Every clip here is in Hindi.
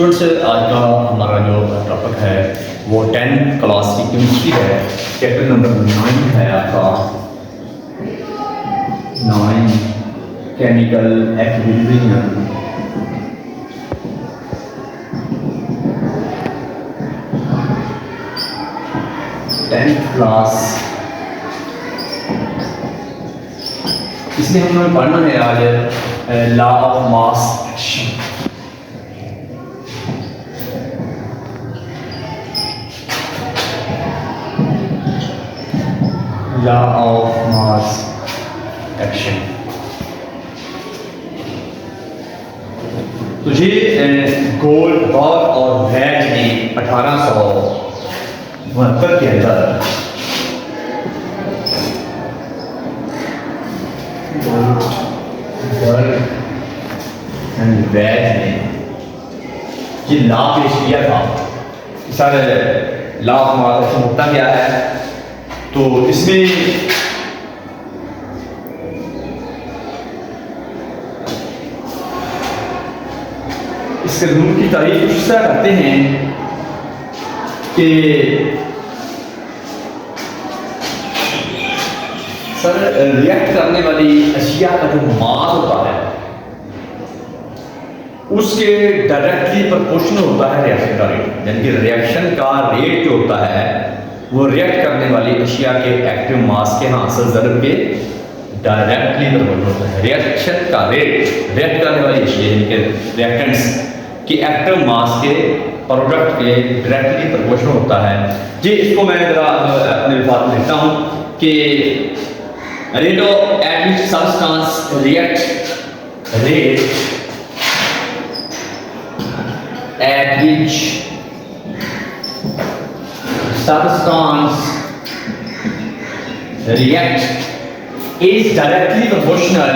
स्टूडेंट्स, आज का हमारा जो टॉपिक है वो 10th क्लास की केमिस्ट्री है। चैप्टर नंबर 9 है आपका 9 केमिकल एक्विलिब्रियम। टेंथ क्लास, इसमें हमें पढ़ना है आज law of mass action. Law of mass action तुझे गोल्डबर्ग और वेज ने 1872 के अंदर गोल्डबर्ग एंड वेज ने ये लॉ पेश किया था। Sir, law of mass action होता क्या है? तो इसमें इस कानून की तारीफ कुछ तरह करते हैं कि सर, रिएक्ट करने वाली अशिया का जो मास होता है उसके डायरेक्टली प्रोपोर्शनल होता है रिएक्शन का रेट। यानी कि रिएक्शन का रेट जो होता है वो रिएक्ट करने वाली अशिया के एक्टिव मास के हासिल ज़रब के डायरेक्टली प्रोपोर्शनल होता है। रिएक्शन का रेट रिएक्ट करने वाली अशिया के रिएक्टेंट्स की एक्टिव मास के प्रोडक्ट के डायरेक्टली प्रोपोर्शनल होता है जी। इसको मैं ज़रा अपने बात में लिखता हूँ कि rate of eight which substance react rate at which substance react is directly proportional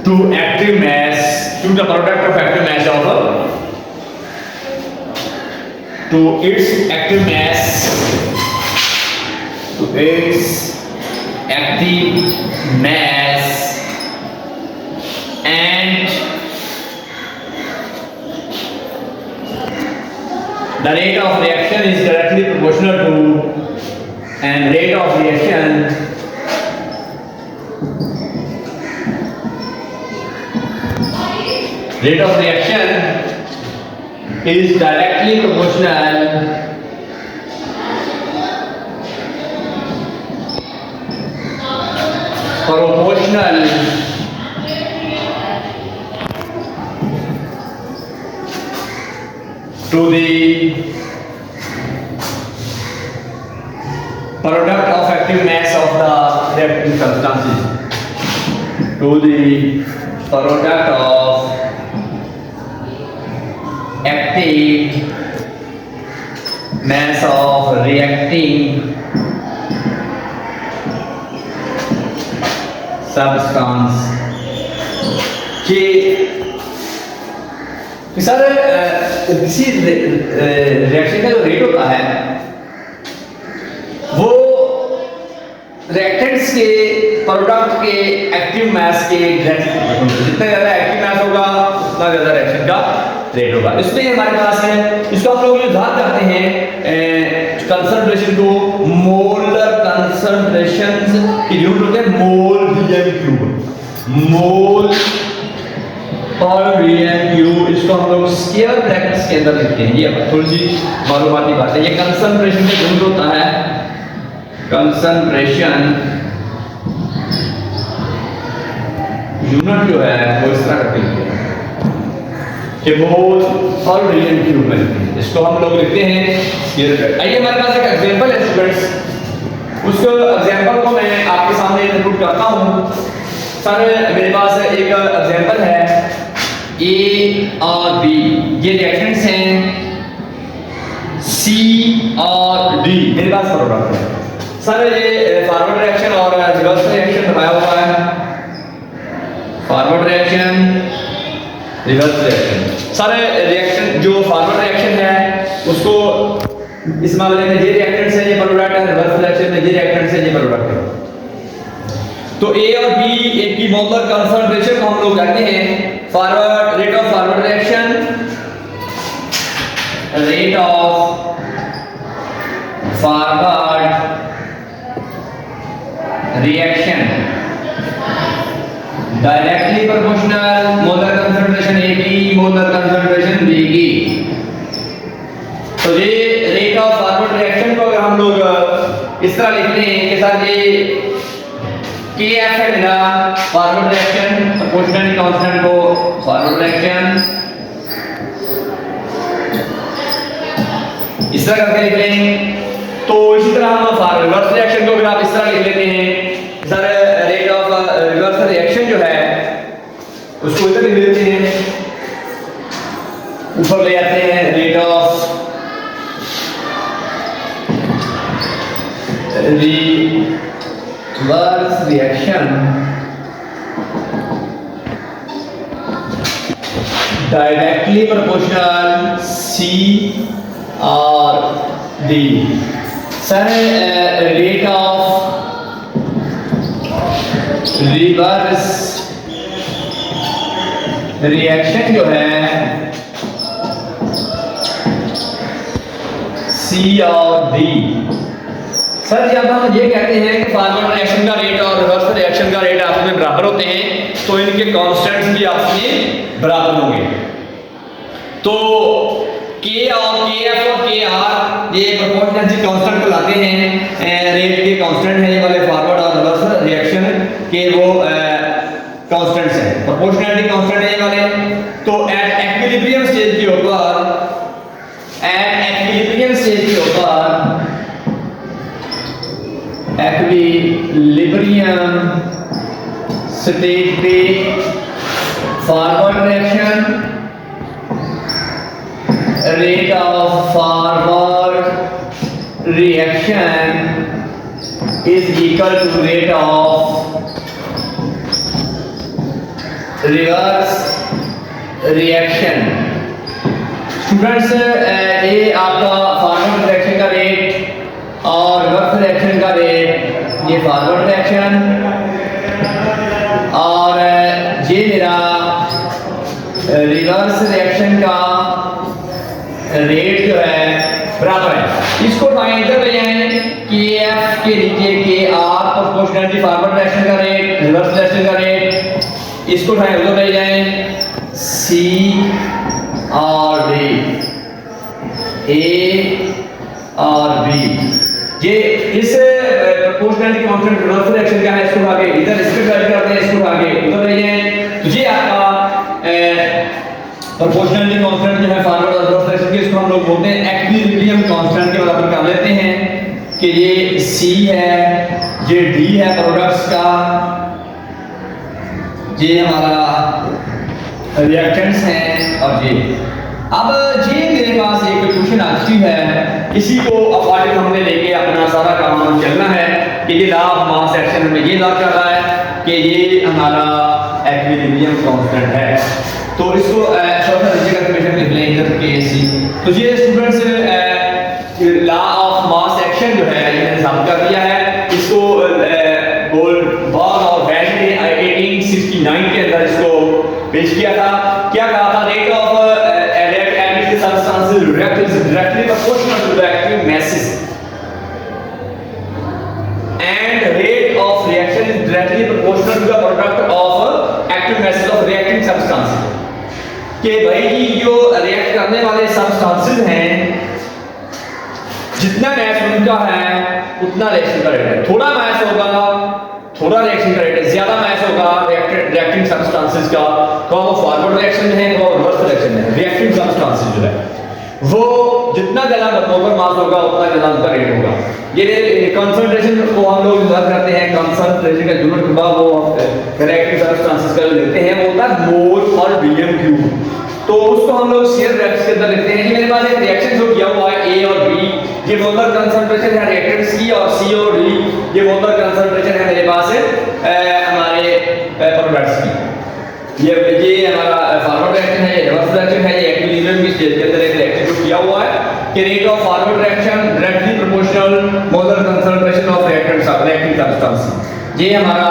to active mass, to the product of active mass of to its active mass, to its active mass, and the rate of reaction is directly proportional to, and rate of reaction is directly proportional to the product of active mass of the reacting substances, to the product of active mass of reacting substance कि सर किसी रिएक्शन का जो रेट होता है वो रिएक्टेंट्स के प्रोडक्ट के एक्टिव मास के जितना ज़्यादा एक्टिव मास होगा उतना ज़्यादा रिएक्शन का रेट होगा। इसमें हमारे पास है, इसको आप लोग याद करते हैं कंसंट्रेशन को, मोलर कंसंट्रेशन की यूनिट होते हैं मोल वीएम क्यूब, मोल और वीएम क्यूब। इसको हम लोग स्क्वायर ब्रैकेट्स के अंदर लिखते हैं। ये थोड़ी सी मालूमाती बात है। ये कंसंट्रेशन का यूनिट होता है, कंसंट्रेशन यूनिट जो है वो इस तरह करके लिखते हैं कि मोल और वीएम क्यूब में लिखते हैं। इसको हम लोग लिखते हैं स्क्वायर ब्रैकेट। आइए हमारे पास एक एग्जांपल है स्टूडेंट्स, उसको एग्जांपल को मैं आपके सामने इनपुट करता हूँ। सर, मेरे पास एक एग्जांपल है ए और बी, ये रिएक्टेंट्स हैं सी और डी, मेरे पास प्रोडक्ट है। सर, ये फॉरवर्ड रिएक्शन और रिवर्स रिएक्शन बताया हुआ है, forward reaction reverse reaction. Sir, reaction जो फॉरवर्ड रिएक्शन है उसको इस मामले में ये रिएक्टेंट्स है, ये प्रोडक्ट है, रिवर्स रिएक्शन में ये रिएक्टेंट्स है, ये प्रोडक्ट है। तो ए और बी एक की मोलर कंसंट्रेशन को हम लोग कहते हैं forward rate of forward reaction, rate of forward reaction directly proportional molar concentration A की मोलर कंसंट्रेशन बी की। तो ये रेट ऑफ फॉरवर्ड रिएक्शन को अगर हम लोग इस तरह लिखते हैं कि सर ये KF है मेरा फॉरवर्ड रिएक्शन, प्रोपोर्शनल कांस्टेंट को फॉरवर्ड रिएक्शन इस तरह करके लिख लेंगे। तो इसी तरह हम रिवर्स रिएक्शन को अगर आप इस तरह लिख लेते हैं sir rate of reverse reaction जो है उसको इधर लिख लेते हैं, ऊपर ले आते हैं rate of reverse reaction directly proportional C और D। Sir rate of reverse reaction जो है C और D। सर जब हम ये कहते हैं कि फॉरवर्ड रिएक्शन का रेट और रिवर्स रिएक्शन का रेट आपस में बराबर होते हैं तो इनके कांस्टेंट्स भी आपस में बराबर होंगे। तो K और KF और KR ये प्रोपोर्शनलिटी कांस्टेंट को लाते हैं, रेट के कांस्टेंट है ये वाले फॉरवर्ड और रिवर्स रिएक्शन के वो कांस्टेंट्स हैं, प्रोपोर्शनलिटी कांस्टेंट है ये वाले। तो एट इक्विलिब्रियम स्टेज के ऊपर एक्विलिब्रियम स्टेज पे forward reaction rate of forward reaction is equal to rate of reverse reaction. Students ये आपका फॉरवर्ड रिएक्शन का रेट और रिवर्स रिएक्शन का रेट, ये फॉरवर्ड रिएक्शन और ये मेरा रिवर्स रिएक्शन का रेट जो है बराबर है। इसको इधर ले जाएं KF के नीचे KR प्रोपोर्शनलिटी फॉरवर्ड रिएक्शन का रेट, रिवर्स रिएक्शन का रेट, इसको उधर ले जाएं C और D, A और B। ये इस प्रोपोर्शनलिटी कांस्टेंट रिवर्स रिएक्शन क्या है, इसको आगे इधर इसको ऐड करते हैं, इसको आगे उधर ले जाएं। तो ये आपका प्रोपोर्शनलिटी कांस्टेंट जो है फॉरवर्ड और रिवर्स रिएक्शन के, इसको हम लोग बोलते हैं इक्विलिब्रियम कांस्टेंट के बराबर कर लेते हैं कि ये C है, ये D है प्रोडक्ट्स का, ये हमारा रिएक्टेंट्स हैं और ये। अब ये मेरे पास एक क्वेश्चन आ चुकी है, इसी को अकॉर्डिंग हमने लेके अपना सारा काम चलना है कि ये लॉ ऑफ मास एक्शन में ये लॉ कर रहा है कि ये हमारा इक्विलिब्रियम कांस्टेंट है। तो इसको शॉर्ट तरीके का इक्वेशन लिख लें इधर के सी। तो ये students law of mass action जो है ये मैंने साबित कर दिया है। इसको गोल्डबर्ग और वेन ने 1869 के अंदर इसको पेश किया था। क्या कहा था, rate of substances react is directly proportional to the active masses and rate of reaction is directly proportional to the product of active masses of reacting substances। कि भाई जो रिएक्ट करने वाले substances हैं जितना मास उनका है उतना रिएक्शन का रेट है। थोड़ा मास होगा थोड़ा रिएक्शन का रेट है, ज्यादा मास होगा रिएक्टिंग सब्सटेंसेस का, तो वो फॉरवर्ड रिएक्शन है वो रिवर्स रिएक्शन है। रिएक्टिंग सब्सटेंसेस जो है वो जितना ज्यादा मोलर मास होगा उतना ज्यादा उनका रेट होगा। ये कंसंट्रेशन को हम लोग यूज करते हैं, कंसंट्रेशन का यूनिट होगा वो रिएक्टिंग सब्सटेंसेस का लेते हैं, वो होता है मोल और विलियम क्यूब। तो उसको हम लोग शेयर रिएक्शन के अंदर लिखते हैं कि मेरे पास एक रिएक्शन जो किया हुआ है A और B, ये मोलर कंसंट्रेशन है रिएक्टेंट C और C और D, ये मोलर कंसंट्रेशन है मेरे पास हमारे प्रोडक्ट्स की। ये हमारा फॉरवर्ड रिएक्शन है, रिवर्स रिएक्शन है, ये इक्विलिब्रियम की स्टेज के अंदर एक रिएक्शन को किया हुआ है कि rate of forward reaction reactive substance. ये हमारा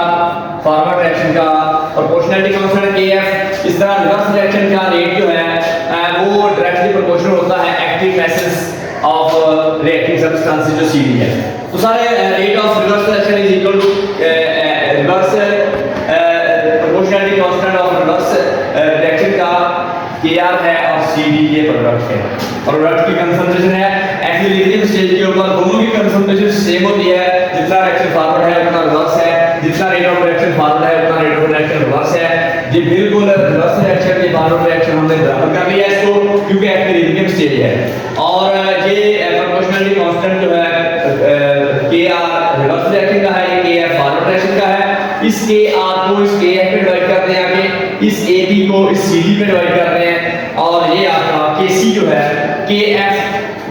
फॉरवर्ड रिएक्शन का प्रोपोर्शनलिटी कांस्टेंट KF। इस तरह रिवर्स रिएक्शन का रेट जो है वो डायरेक्टली प्रोपोर्शनल होता है active masses of reactive substance जो CD है। तो सारे rate of reverse reaction is equal to reverse proportionality constant of reverse reaction का KR है और CD ये प्रोडक्ट है। प्रोडक्ट की कंसंट्रेशन है एक्विलिब्रियम स्टेज के ऊपर, दोनों की कंसंट्रेशन सेम होती है। जितना रिएक्शन फॉरवर्ड है उतना रिवर्स है, जितना रेट ऑफ रिएक्शन फॉरवर्ड है उतना रेट ऑफ रिएक्शन रिवर्स है। ये बिल्कुल रिवर्स रिएक्शन के फॉरवर्ड रिएक्शन हमने बराबर कर लिया इसको, क्योंकि एक्विलिब्रियम स्टेज है। और ये प्रोपोर्शनलिटी कांस्टेंट जो है KR रिवर्स रिएक्शन का है, ये KF फॉरवर्ड रिएक्शन का है। इस KR को इस KF पे डिवाइड करते हैं, आगे इस AB को इस CD पे डिवाइड करते हैं, और ये आपका KC जो है KF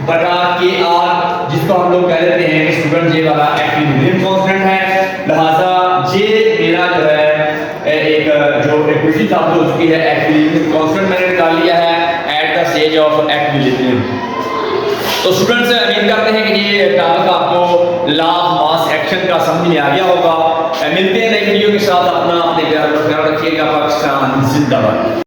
बटा KR, जिसको हम लोग कह देते हैं कि स्टूडेंट ये वाला एक्विलिब्रियम कांस्टेंट है। लिहाजा ये मेरा जो है एक जो इक्वेशन साबित हो चुकी है, एक्विलिब्रियम कांस्टेंट मैंने निकाल लिया है at the stage of equilibrium. तो स्टूडेंट्स उम्मीद करते हैं कि ये टॉपिक आपको लॉ ऑफ मास एक्शन का समझ में आ गया होगा। मिलते हैं नई वीडियो के साथ। अपना अपने प्यार रखिएगा। पाकिस्तान जिंदाबाद।